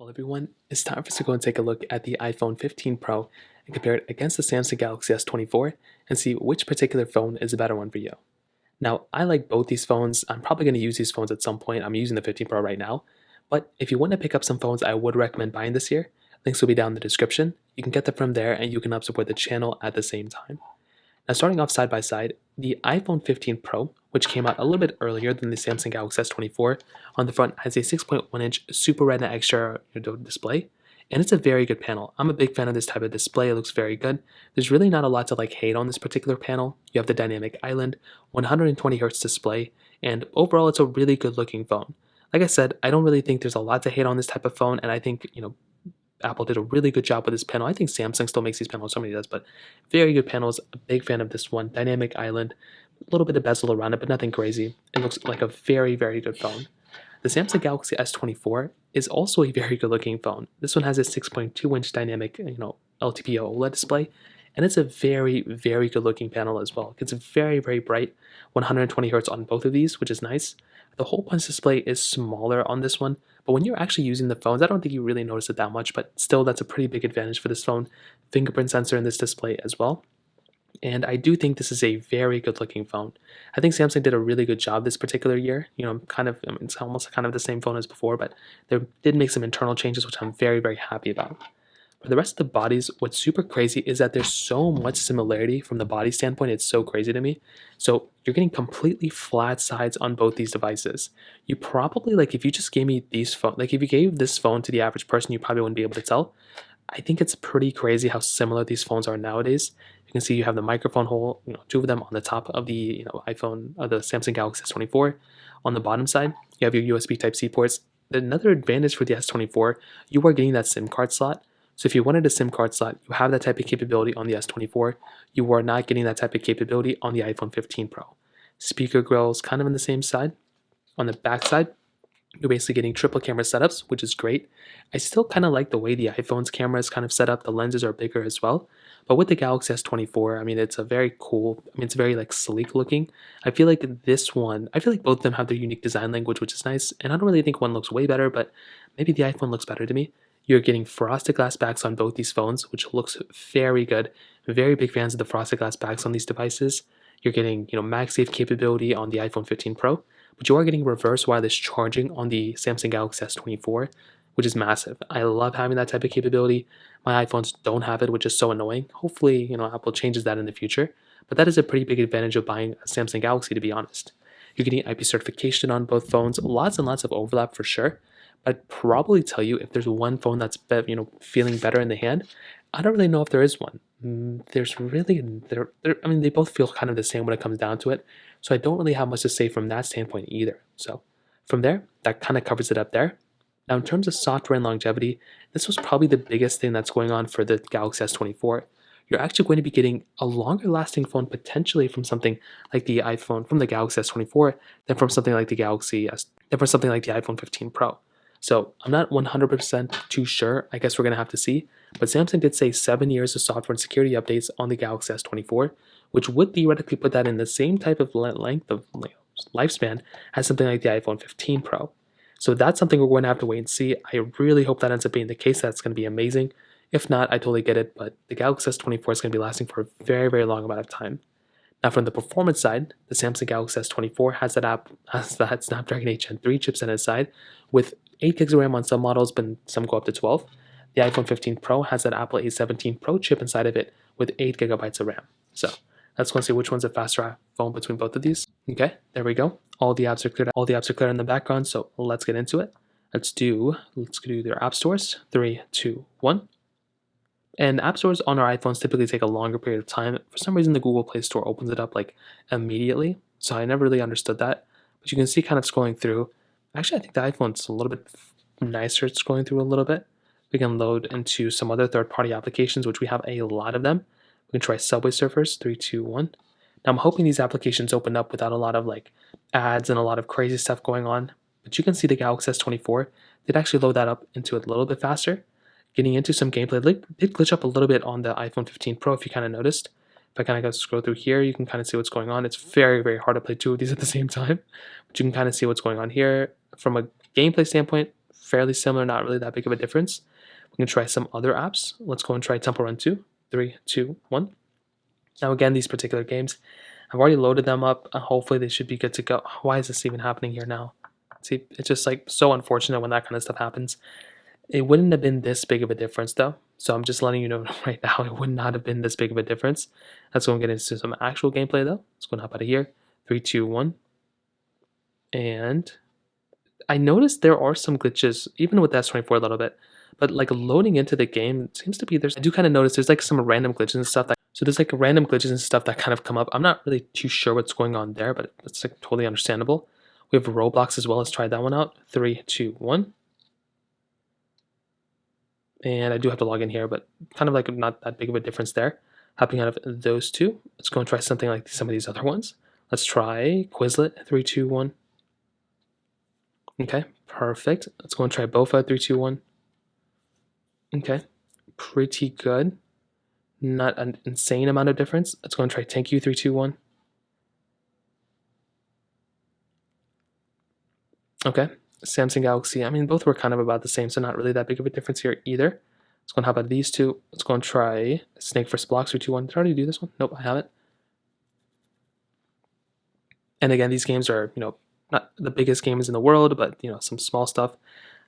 Well, everyone, it's time for us to go and take a look at the iPhone 15 Pro and compare it against the Samsung Galaxy S24 and see which particular phone is a better one for you. Now, I like both these phones. I'm probably going to use these phones at some point. I'm using the 15 Pro right now. But if you want to pick up some phones I would recommend buying this year, links will be down in the description. You can get them from there and you can help support the channel at the same time. Now, starting off side by side, the iPhone 15 Pro, which came out a little bit earlier than the Samsung Galaxy S24, on the front has a 6.1-inch Super Retina XDR display, and it's a very good panel. I'm a big fan of this type of display. It looks very good. There's really not a lot to hate on this particular panel. You have the dynamic island, 120 Hz display, and overall it's a really good looking phone. Like I said, I don't really think there's a lot to hate on this type of phone, and I think Apple did a really good job with this panel. I think Samsung still makes these panels, somebody does, but very good panels. A big fan of this one. Dynamic island, a little bit of bezel around it, but nothing crazy. It looks like a very, very good phone. The Samsung Galaxy S24 is also a very good looking phone. This one has a 6.2-inch dynamic, LTPO OLED display, and it's a very, very good looking panel as well. It's very, very bright, 120 Hz on both of these, which is nice. The hole punch display is smaller on this one, but when you're actually using the phones, I don't think you really notice it that much, but still that's a pretty big advantage for this phone. Fingerprint sensor in this display as well. And I do think this is a very good looking phone. I think Samsung did a really good job this particular year. It's almost kind of the same phone as before, but they did make some internal changes, which I'm very, very happy about. For the rest of the bodies, what's super crazy is that there's so much similarity from the body standpoint. It's so crazy to me. So you're getting completely flat sides on both these devices. You probably, if you just gave me these phone, if you gave this phone to the average person, you probably wouldn't be able to tell. I think it's pretty crazy how similar these phones are nowadays. You can see you have the microphone hole, two of them on the top of the iPhone, the Samsung Galaxy S24. On the bottom side, you have your USB Type-C ports. Another advantage for the S24, you are getting that SIM card slot. So if you wanted a SIM card slot, you have that type of capability on the S24. You are not getting that type of capability on the iPhone 15 Pro. Speaker grills kind of on the same side. On the back side, you're basically getting triple camera setups, which is great. I still kind of like the way the iPhone's camera is kind of set up. The lenses are bigger as well. But with the Galaxy S24, it's a very cool, it's very sleek looking. I feel like both of them have their unique design language, which is nice. And I don't really think one looks way better, but maybe the iPhone looks better to me. You're getting frosted glass backs on both these phones, which looks very good. Very big fans of the frosted glass backs on these devices. You're getting, MagSafe capability on the iPhone 15 Pro, but you are getting reverse wireless charging on the Samsung Galaxy S24, which is massive. I love having that type of capability. My iPhones don't have it, which is so annoying. Hopefully, Apple changes that in the future, but that is a pretty big advantage of buying a Samsung Galaxy, to be honest. You're getting IP certification on both phones, lots and lots of overlap for sure. I'd probably tell you if there's one phone that's feeling better in the hand. I don't really know if there is one. They both feel kind of the same when it comes down to it. So I don't really have much to say from that standpoint either. So from there, that kind of covers it up there. Now in terms of software and longevity, this was probably the biggest thing that's going on for the Galaxy S24. You're actually going to be getting a longer lasting phone potentially from something like the iPhone, from the Galaxy S24, than from something like the iPhone 15 Pro. So I'm not 100% too sure. I guess we're going to have to see. But Samsung did say 7 years of software and security updates on the Galaxy S24, which would theoretically put that in the same type of length of lifespan as something like the iPhone 15 Pro. So that's something we're going to have to wait and see. I really hope that ends up being the case. That's going to be amazing. If not, I totally get it. But the Galaxy S24 is going to be lasting for a very, very long amount of time. Now, from the performance side, the Samsung Galaxy S24 has that Snapdragon 8 Gen 3 chipset inside with 8 gigs of RAM on some models, but some go up to 12. The iPhone 15 Pro has that Apple A17 Pro chip inside of it with 8 gigabytes of RAM. So let's go and see which one's a faster phone between both of these. Okay, there we go. All the apps are clear. All the apps are clear in the background. So let's get into it. Let's do their app stores. 3, 2, 1. And app stores on our iPhones typically take a longer period of time. For some reason, the Google Play Store opens it up immediately. So I never really understood that. But you can see kind of scrolling through. Actually, I think the iPhone's a little bit nicer at scrolling through a little bit. We can load into some other third-party applications, which we have a lot of them. We can try Subway Surfers, 3, 2, 1. Now, I'm hoping these applications open up without a lot of ads and a lot of crazy stuff going on. But you can see the Galaxy S24 did actually load that up into it a little bit faster. Getting into some gameplay, it did glitch up a little bit on the iPhone 15 Pro, if you kind of noticed. If I kind of go scroll through here, you can kind of see what's going on. It's very, very hard to play two of these at the same time. But you can kind of see what's going on here. From a gameplay standpoint, fairly similar, not really that big of a difference. We can try some other apps. Let's go and try Temple Run 2. 3, 2, 1. Now again, these particular games, I've already loaded them up. Hopefully they should be good to go. Why is this even happening here now? See, it's just like so unfortunate when that kind of stuff happens. It wouldn't have been this big of a difference though. So I'm just letting you know right now, it would not have been this big of a difference. Let's go and get into some actual gameplay though. Let's go and hop out of here. 3, 2, 1. And I noticed there are some glitches, even with the S24 a little bit. But like loading into the game, it seems to be I do kind of notice there's like some random glitches and stuff so there's like random glitches and stuff that kind of come up. I'm not really too sure what's going on there, but it's like totally understandable. We have Roblox as well. Let's try that one out. 3, 2, 1. And I do have to log in here, but kind of like not that big of a difference there. Hopping out of those two. Let's go and try something like some of these other ones. Let's try Quizlet. 3, 2, 1. Okay, perfect. Let's go and try Bofa. 3, 2, 1. Okay, pretty good. Not an insane amount of difference. Let's go and try Thank You. 3, 2, 1. Okay, Samsung Galaxy. I mean, both were kind of about the same, so not really that big of a difference here either. Let's go and hop out of these two. Let's go and try Snake vs. Blocks. 3, 2, 1. Did I already do this one? Nope, I haven't. And again, these games are, not the biggest games in the world, but, some small stuff.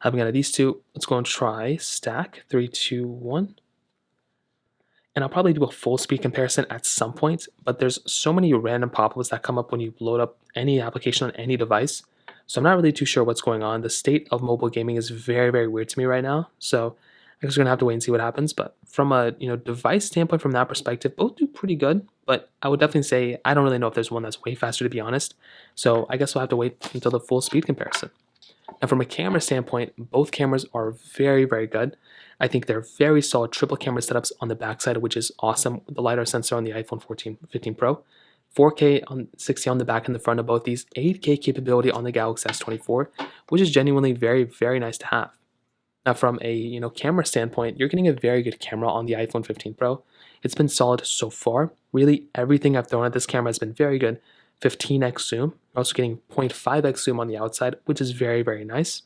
Hopping out of these two, let's go and try Stack. 3, 2, 1. And I'll probably do a full speed comparison at some point, but there's so many random pop-ups that come up when you load up any application on any device. So I'm not really too sure what's going on. The state of mobile gaming is very, very weird to me right now. So I guess we're gonna have to wait and see what happens. But from a device standpoint, from that perspective, both do pretty good. But I would definitely say I don't really know if there's one that's way faster, to be honest. So I guess we'll have to wait until the full speed comparison. Now, from a camera standpoint, both cameras are very, very good. I think they're very solid triple camera setups on the backside, which is awesome. The LiDAR sensor on the iPhone 15 Pro, 4K on 60 on the back and the front of both these, 8K capability on the Galaxy S24, which is genuinely very, very nice to have. Now, from a camera standpoint, you're getting a very good camera on the iPhone 15 Pro. It's been solid so far. Really, everything I've thrown at this camera has been very good. 15x zoom. You're also getting 0.5x zoom on the outside, which is very, very nice.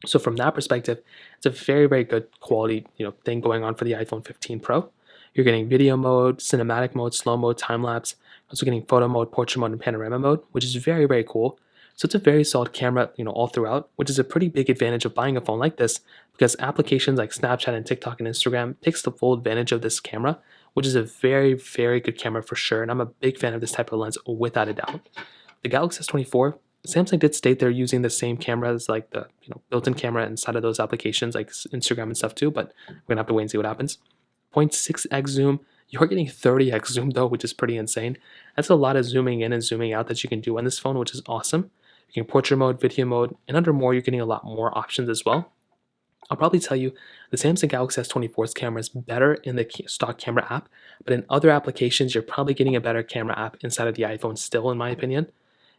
So from that perspective, it's a very, very good quality thing going on for the iPhone 15 Pro. You're getting video mode, cinematic mode, slow mode, time lapse. Also getting photo mode, portrait mode, and panorama mode, which is very, very cool. So it's a very solid camera, all throughout, which is a pretty big advantage of buying a phone like this because applications like Snapchat and TikTok and Instagram takes the full advantage of this camera, which is a very, very good camera for sure. And I'm a big fan of this type of lens without a doubt. The Galaxy S24, Samsung did state they're using the same camera as like the built-in camera inside of those applications like Instagram and stuff too, but we're gonna have to wait and see what happens. 0.6x zoom. You're getting 30x zoom though, which is pretty insane. That's a lot of zooming in and zooming out that you can do on this phone, which is awesome. You can portrait mode, video mode, and under more, you're getting a lot more options as well. I'll probably tell you the Samsung Galaxy S24's camera is better in the stock camera app, but in other applications, you're probably getting a better camera app inside of the iPhone still, in my opinion.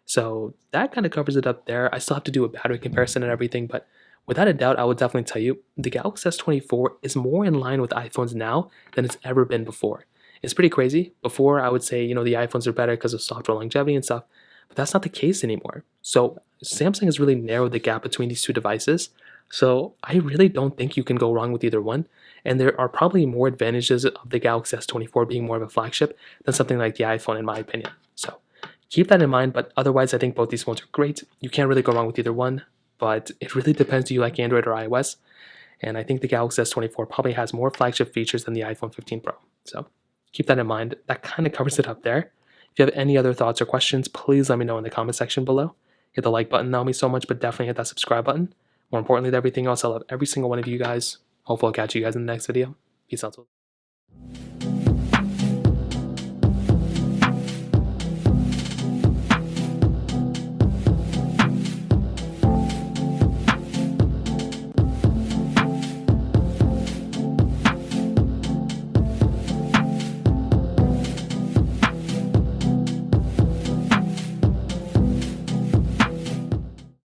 So that kind of covers it up there. I still have to do a battery comparison and everything, but without a doubt, I would definitely tell you the Galaxy S24 is more in line with iPhones now than it's ever been before. It's pretty crazy. Before, I would say, the iPhones are better because of software longevity and stuff, but that's not the case anymore. So Samsung has really narrowed the gap between these two devices. So I really don't think you can go wrong with either one. And there are probably more advantages of the Galaxy S24 being more of a flagship than something like the iPhone, in my opinion. So keep that in mind, but otherwise I think both these phones are great. You can't really go wrong with either one, but it really depends do you like Android or iOS. And I think the Galaxy S24 probably has more flagship features than the iPhone 15 Pro. So keep that in mind. That kind of covers it up there. If you have any other thoughts or questions, please let me know in the comment section below. Hit the like button, that would mean so much, but definitely hit that subscribe button. More importantly than everything else, I love every single one of you guys. Hopefully I'll catch you guys in the next video. Peace out.